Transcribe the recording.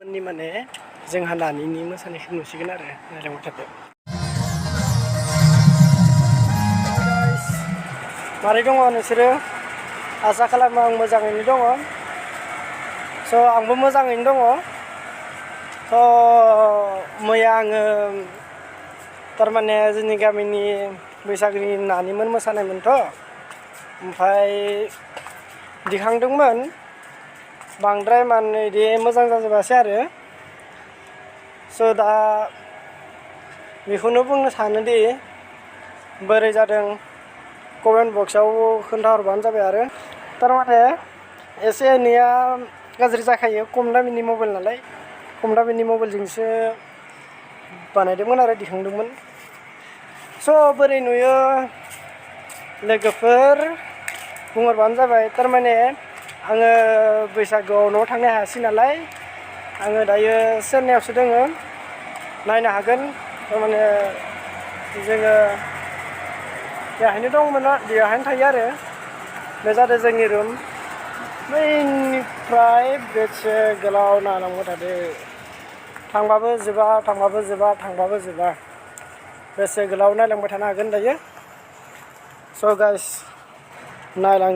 माने जोंहा नानिनि मोसानायखौ नुसिगोन आरो नायलांबाय थादो। मारै दङ नोंसोरो? आसा खालामो आं मोजाङैनो दङ। आंबो मोजाङैनो दङ। मैया आङो थारमाने जोंनि गामिनि बैसागुनि नानिमोन मोसानायमोनथ'। ओमफ्राय दिखांदोंमोन बांद्राय माने इदि मोजां जाजोबासै आरो। दा बेखौनो बुंनो सानोदि बोरै जादों कमेन्ट बक्सआव खोन्थाहरबानो जाबाय आरो। थारमाने एसे एनैया गाज्रि जाखायो, खम दामिनि मबाइल नालाय। खम दामिनि मबाइलजोंसो बानायदोंमोन आरो दिखांदोंमोन। बोरै नुयो लोगोफोर बुंहरबानो जाबाय। थारमाने आङो बैसागुआव न'आव थांनो हायासै नालाय, आङो दायो चेन्नाइआवसो दोङो। नायनो हागोन थारमाने जोङो बेहायनो दंमोन, बेहायनो थायो आरो। बे जादों जोंनि रुम। बैनिफ्राय बेसे गोलाव नायलांबाय थादो। थांबाबो जोबा, थांबाबो जोबा, थांबाबो जोबा। बेसे गोलाव नायलांबाय थानो हागोन दायो। गाइस नायलां।